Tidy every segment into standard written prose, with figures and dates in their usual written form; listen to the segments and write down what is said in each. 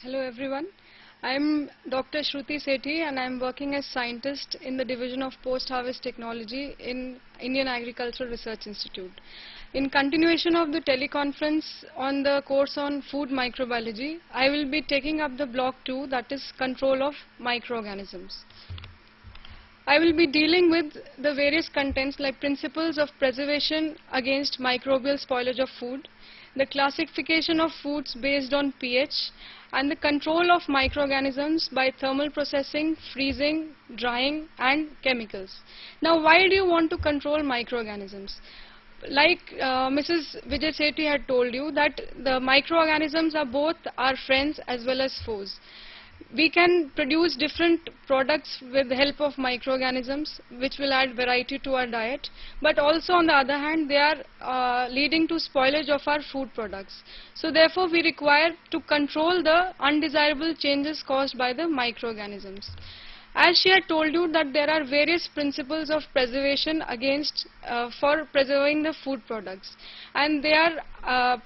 Hello everyone. I'm Dr. Shruti Sethi and I'm working as scientist in the Division of Post-Harvest Technology in Indian Agricultural Research Institute. In continuation of the teleconference on the course on food microbiology, I will be taking up the block 2, that is control of microorganisms. I will be dealing with the various contents like principles of preservation against microbial spoilage of food, the classification of foods based on pH, and the control of microorganisms by thermal processing, freezing, drying, and chemicals. Now, why do you want to control microorganisms? Like Mrs. Vijay Sethi had told you that the microorganisms are both our friends as well as foes. We can produce different products with the help of microorganisms which will add variety to our diet, but also on the other hand they are leading to spoilage of our food products. So therefore we require to control the undesirable changes caused by the microorganisms. As she had told you that there are various principles of preservation against for preserving the food products, and they are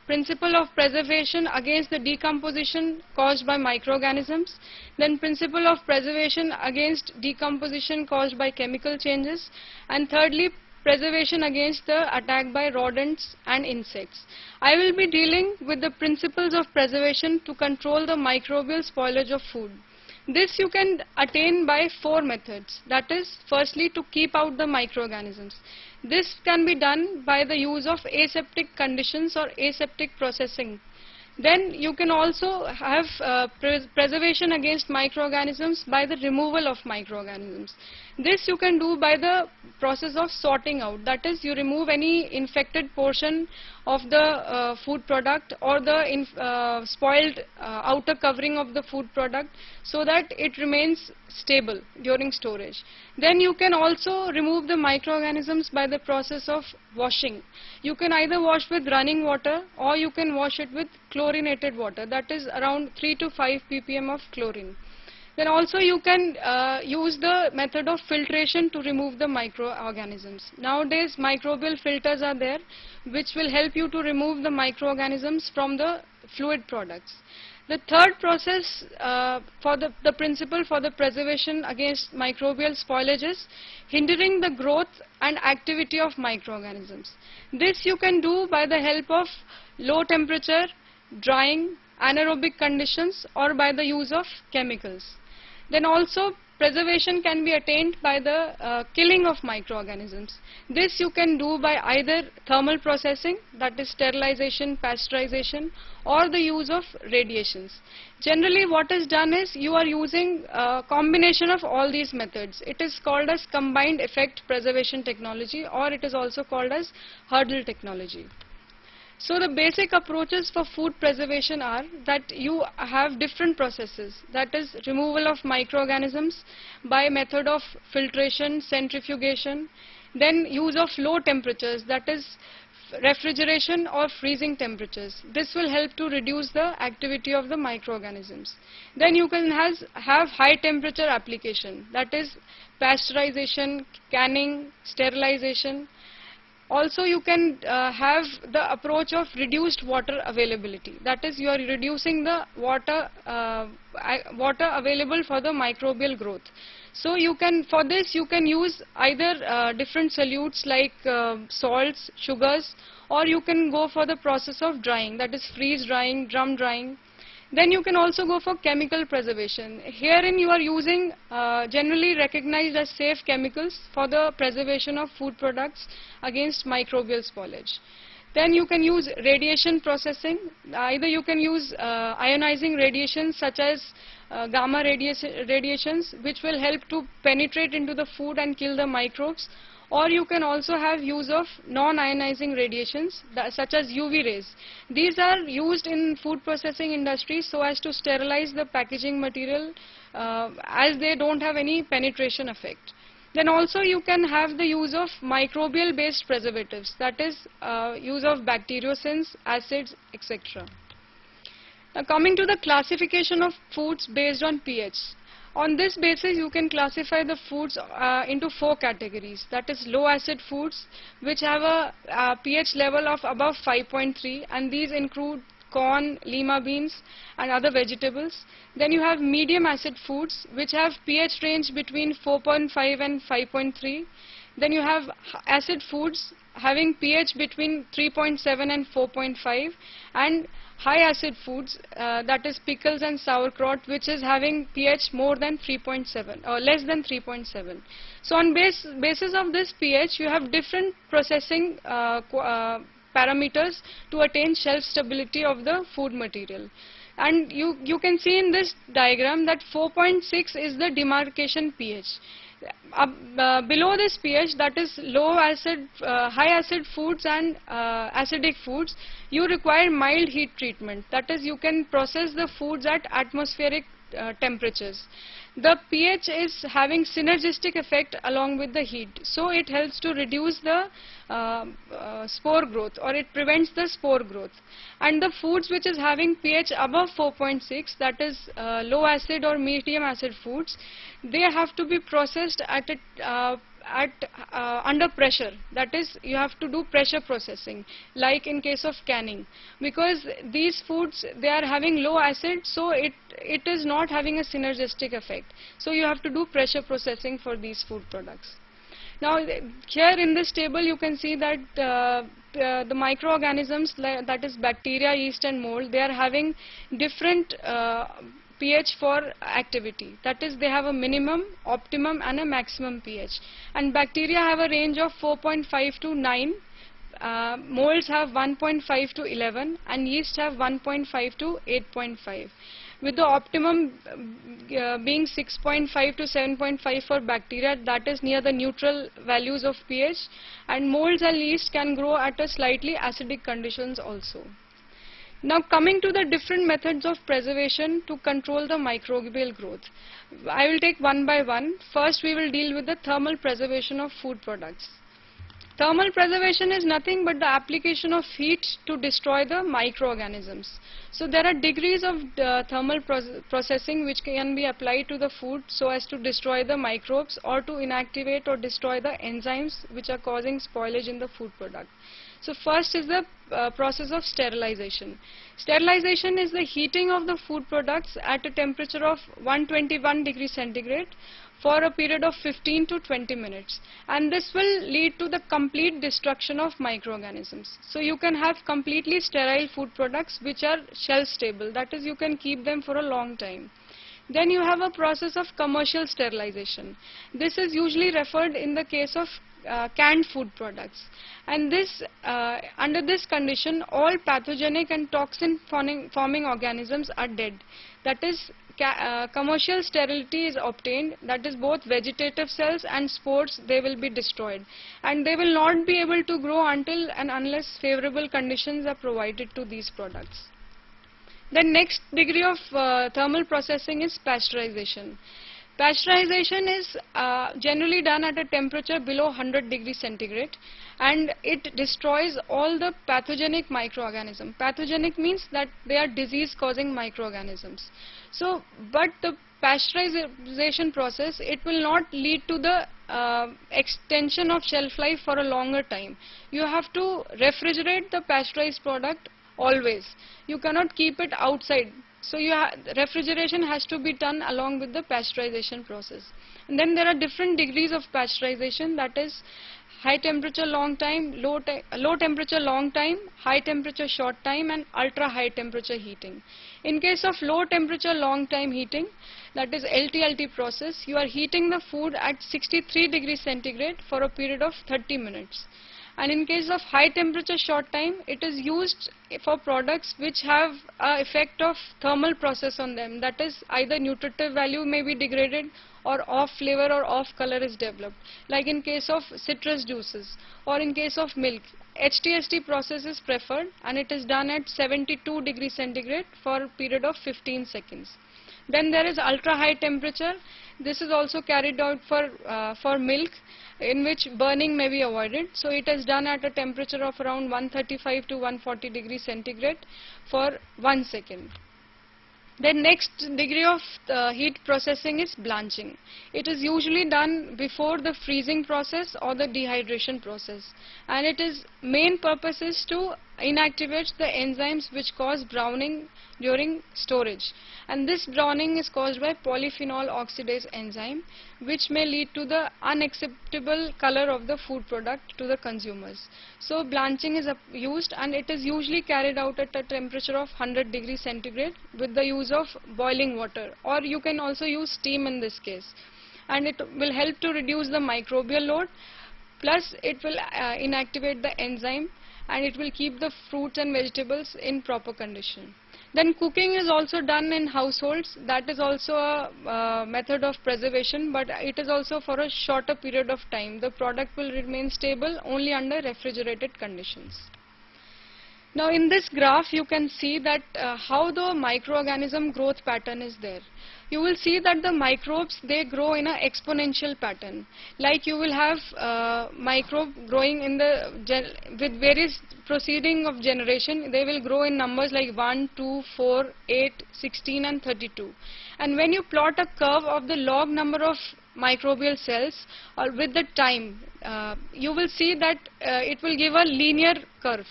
principle of preservation against the decomposition caused by microorganisms, then principle of preservation against decomposition caused by chemical changes, and thirdly preservation against the attack by rodents and insects. I will be dealing with the principles of preservation to control the microbial spoilage of food. This you can attain by 4 methods. That is, firstly, to keep out the microorganisms. This can be done by the use of aseptic conditions or aseptic processing. Then you can also have preservation against microorganisms by the removal of microorganisms. This you can do by the process of sorting out. That is, you remove any infected portion of the food product or the spoiled outer covering of the food product so that it remains stable during storage. Then you can also remove the microorganisms by the process of washing. You can either wash with running water or you can wash it with chlorinated water, that is around 3 to 5 ppm of chlorine. Then also you can use the method of filtration to remove the microorganisms. Nowadays microbial filters are there which will help you to remove the microorganisms from the fluid products. The third process for the principle for the preservation against microbial spoilage is hindering the growth and activity of microorganisms. This you can do by the help of low temperature, drying, anaerobic conditions, or by the use of chemicals. Then also preservation can be attained by the killing of microorganisms. This you can do by either thermal processing, that is sterilization, pasteurization, or the use of radiations. Generally what is done is you are using a combination of all these methods. It is called as combined effect preservation technology, or it is also called as hurdle technology. So the basic approaches for food preservation are that you have different processes, that is removal of microorganisms by method of filtration, centrifugation, then use of low temperatures, that is refrigeration or freezing temperatures. This will help to reduce the activity of the microorganisms. Then you can have high temperature application, that is pasteurization, canning, sterilization. Also you can have the approach of reduced water availability, that is you are reducing the water available for the microbial growth. So you can, for this you can use either different solutes like salts, sugars, or you can go for the process of drying, that is freeze drying, drum drying. Then you can also go for chemical preservation. Herein you are using generally recognized as safe chemicals for the preservation of food products against microbial spoilage. Then you can use radiation processing. Either you can use ionizing radiations such as gamma radiations, which will help to penetrate into the food and kill the microbes, or you can also have use of non-ionizing radiations such as UV rays. These are used in food processing industry so as to sterilize the packaging material as they don't have any penetration effect. Then also you can have the use of microbial based preservatives, that is use of bacteriocins, acids, etc. Now coming to the classification of foods based on pH. On this basis you can classify the foods into 4 categories, that is low acid foods which have a pH level of above 5.3, and these include corn, lima beans and other vegetables. Then you have medium acid foods which have pH range between 4.5 and 5.3. Then you have acid foods having pH between 3.7 and 4.5, and high acid foods, that is pickles and sauerkraut, which is having pH more than 3.7 or less than 3.7. So on basis of this pH, you have different processing parameters to attain shelf stability of the food material. And you can see in this diagram that 4.6 is the demarcation pH. Below this pH, that is low acid, high acid foods and acidic foods, you require mild heat treatment. That is, you can process the foods at atmospheric temperatures. The pH is having synergistic effect along with the heat, so it helps to reduce the spore growth, or it prevents the spore growth. And the foods which is having pH above 4.6, that is low acid or medium acid foods, they have to be processed at under pressure. That is, you have to do pressure processing, like in case of canning, because these foods, they are having low acid, so it is not having a synergistic effect. So you have to do pressure processing for these food products. Now here in this table you can see that the microorganisms, that is bacteria, yeast and mold, they are having different pH for activity. That is, they have a minimum, optimum and a maximum pH. And bacteria have a range of 4.5 to 9, molds have 1.5 to 11 and yeast have 1.5 to 8.5. With the optimum being 6.5 to 7.5 for bacteria, that is near the neutral values of pH, and molds and yeast can grow at a slightly acidic conditions also. Now coming to the different methods of preservation to control the microbial growth. I will take one by one. First we will deal with the thermal preservation of food products. Thermal preservation is nothing but the application of heat to destroy the microorganisms. So there are degrees of thermal processing which can be applied to the food so as to destroy the microbes or to inactivate or destroy the enzymes which are causing spoilage in the food product. So first is the process of sterilization. Sterilization is the heating of the food products at a temperature of 121 degrees centigrade for a period of 15 to 20 minutes, and this will lead to the complete destruction of microorganisms. So you can have completely sterile food products which are shelf stable, that is, you can keep them for a long time. Then you have a process of commercial sterilization. This is usually referred in the case of canned food products, and this under this condition all pathogenic and toxin forming organisms are dead. That is, commercial sterility is obtained, that is both vegetative cells and spores, they will be destroyed and they will not be able to grow until and unless favorable conditions are provided to these products. The next degree of thermal processing is pasteurization. Pasteurization is generally done at a temperature below 100 degrees centigrade, and it destroys all the pathogenic microorganisms. Pathogenic means that they are disease causing microorganisms. So, but the pasteurization process, it will not lead to the extension of shelf life for a longer time. You have to refrigerate the pasteurized product always. You cannot keep it outside. So refrigeration has to be done along with the pasteurization process. And then there are different degrees of pasteurization, that is high temperature long time, low temperature long time, high temperature short time and ultra high temperature heating. In case of low temperature long time heating, that is LTLT process, you are heating the food at 63 degrees centigrade for a period of 30 minutes. And in case of high temperature short time, it is used for products which have an effect of thermal process on them. That is, either nutritive value may be degraded or off flavor or off color is developed. Like in case of citrus juices or in case of milk, HTST process is preferred and it is done at 72 degrees centigrade for a period of 15 seconds. Then there is ultra high temperature. This is also carried out for milk, in which burning may be avoided. So it is done at a temperature of around 135 to 140 degrees centigrade for 1 second. The next degree of heat processing is blanching. It is usually done before the freezing process or the dehydration process, and it is main purpose is to inactivates the enzymes which cause browning during storage, and this browning is caused by polyphenol oxidase enzyme, which may lead to the unacceptable color of the food product to the consumers. So blanching is used, and it is usually carried out at a temperature of 100 degrees centigrade with the use of boiling water, or you can also use steam in this case, and it will help to reduce the microbial load, plus it will inactivate the enzyme, and it will keep the fruits and vegetables in proper condition. Then cooking is also done in households. That is also a method of preservation, but it is also for a shorter period of time. The product will remain stable only under refrigerated conditions. Now in this graph you can see that how the microorganism growth pattern is there. You will see that the microbes, they grow in an exponential pattern. Like you will have microbe growing in the with various proceeding of generation. They will grow in numbers like 1, 2, 4, 8, 16 and 32. And when you plot a curve of the log number of microbial cells or with the time, you will see that it will give a linear curve.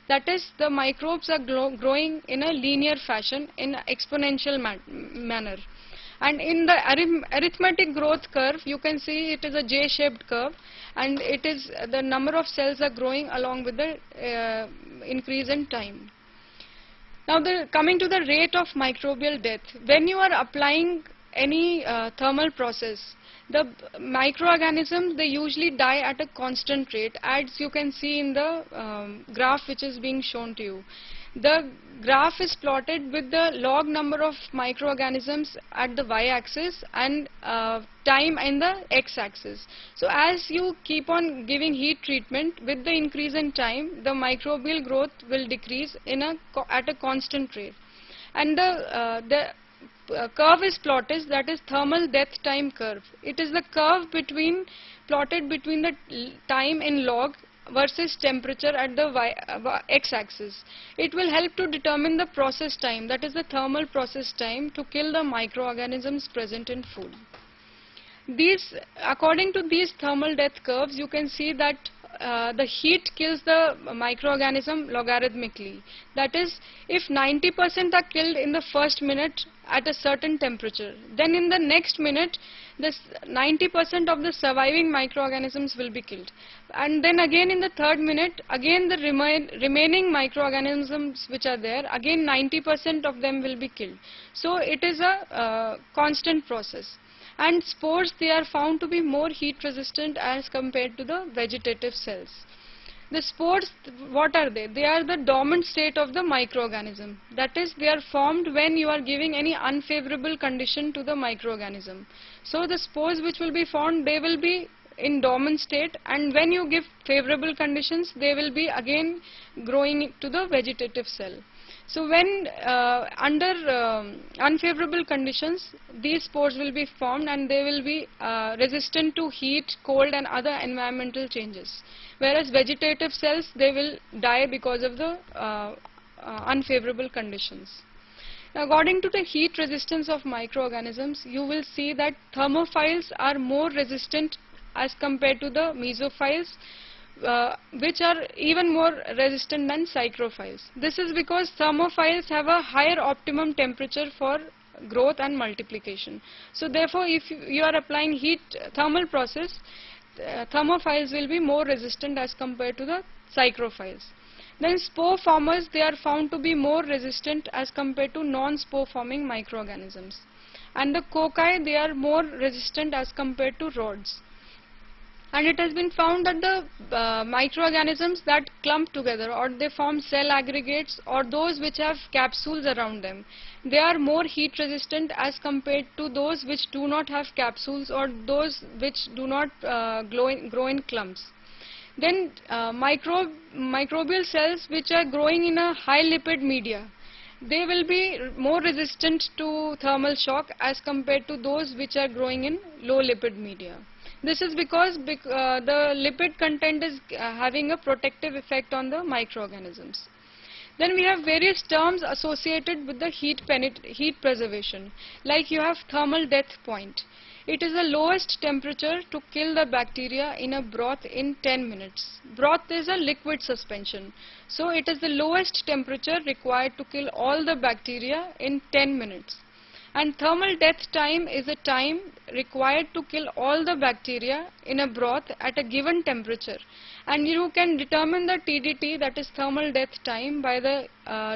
That is, the microbes are growing in a linear fashion, in an exponential manner. And in the arithmetic growth curve, you can see it is a J-shaped curve, and it is the number of cells are growing along with the increase in time. Now coming to the rate of microbial death, when you are applying any thermal process, the microorganisms, they usually die at a constant rate, as you can see in the graph which is being shown to you. The graph is plotted with the log number of microorganisms at the y-axis and time in the x-axis. So as you keep on giving heat treatment, with the increase in time, the microbial growth will decrease at a constant rate. And the curve is plotted, that is thermal death time curve. It is the curve plotted between the time in log versus temperature at the x-axis. It will help to determine the process time, that is the thermal process time to kill the microorganisms present in food. According to these thermal death curves, you can see that the heat kills the microorganism logarithmically. That is, if 90% are killed in the first minute at a certain temperature, then in the next minute, this 90% of the surviving microorganisms will be killed. And then again in the third minute, again the remaining microorganisms which are there, again 90% of them will be killed. So it is a constant process. And spores, they are found to be more heat resistant as compared to the vegetative cells. The spores, what are they? They are the dormant state of the microorganism. That is, they are formed when you are giving any unfavorable condition to the microorganism. So the spores which will be formed, they will be in dormant state, and when you give favorable conditions, they will be again growing to the vegetative cell. So when under unfavorable conditions, these spores will be formed and they will be resistant to heat, cold and other environmental changes. Whereas vegetative cells, they will die because of the unfavorable conditions. Now, according to the heat resistance of microorganisms, you will see that thermophiles are more resistant as compared to the mesophiles, which are even more resistant than psychrophiles. This is because thermophiles have a higher optimum temperature for growth and multiplication. So therefore, if you are applying heat thermal process, thermophiles will be more resistant as compared to the psychrophiles. Then spore formers, they are found to be more resistant as compared to non-spore forming microorganisms. And the cocci, they are more resistant as compared to rods. And it has been found that the microorganisms that clump together, or they form cell aggregates, or those which have capsules around them, they are more heat resistant as compared to those which do not have capsules, or those which do not grow in clumps. Then microbial cells which are growing in a high lipid media, they will be more resistant to thermal shock as compared to those which are growing in low lipid media. This is because the lipid content is having a protective effect on the microorganisms. Then we have various terms associated with the heat preservation. Like you have thermal death point. It is the lowest temperature to kill the bacteria in a broth in 10 minutes. Broth is a liquid suspension. So it is the lowest temperature required to kill all the bacteria in 10 minutes. And thermal death time is the time required to kill all the bacteria in a broth at a given temperature. And you can determine the TDT, that is thermal death time, by the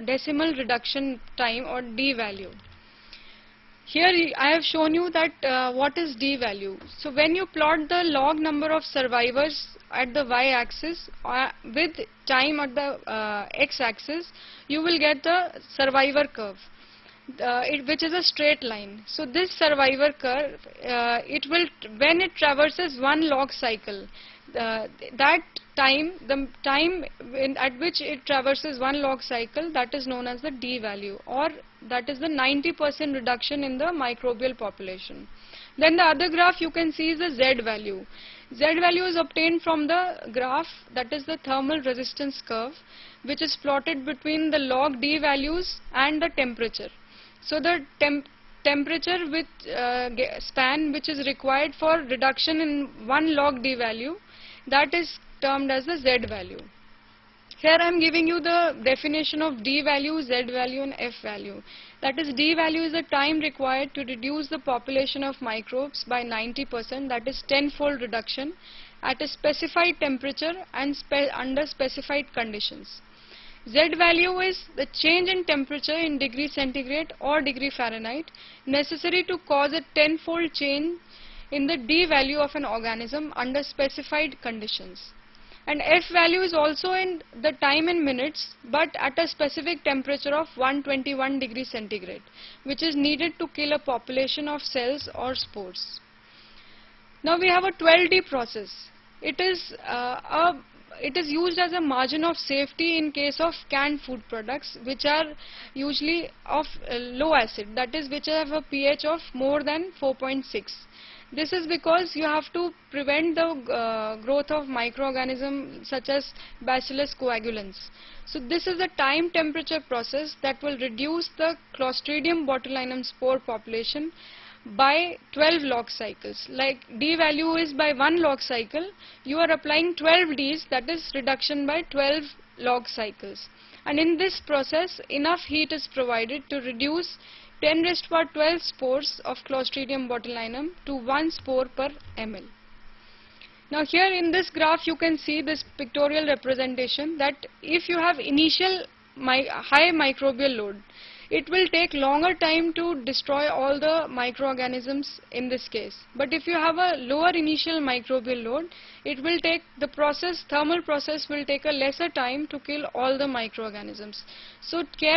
decimal reduction time, or D value. Here I have shown you that what is D value. So when you plot the log number of survivors at the y-axis with time at the x-axis, you will get the survivor curve. Which is a straight line. So this survivor curve, when it traverses one log cycle, that time, the time at which it traverses one log cycle, that is known as the D value, or that is the 90% reduction in the microbial population. Then the other graph you can see is the Z value. Z value is obtained from the graph, that is the thermal resistance curve, which is plotted between the log D values and the temperature. So the temperature with span which is required for reduction in one log D value, that is termed as the Z value. Here I am giving you the definition of D value, Z value and F value. That is, D value is the time required to reduce the population of microbes by 90%, that is 10-fold reduction, at a specified temperature and under specified conditions. Z value is the change in temperature in degree centigrade or degree Fahrenheit necessary to cause a 10-fold change in the D value of an organism under specified conditions. And F value is also in the time in minutes, but at a specific temperature of 121 degrees centigrade, which is needed to kill a population of cells or spores. Now we have a 12D process. It is used as a margin of safety in case of canned food products, which are usually of low acid, that is, which have a pH of more than 4.6. This is because you have to prevent the growth of microorganisms such as Bacillus coagulans. So this is a time temperature process that will reduce the Clostridium botulinum spore population by 12 log cycles. Like D value is by 1 log cycle, you are applying 12 Ds, that is reduction by 12 log cycles. And in this process, enough heat is provided to reduce 10⁻12 spores of Clostridium botulinum to 1 spore per ml. Now here in this graph you can see this pictorial representation that if you have initial high microbial load, it will take longer time to destroy all the microorganisms in this case. But if you have a lower initial microbial load, it will take the process, thermal process will take a lesser time to kill all the microorganisms. So care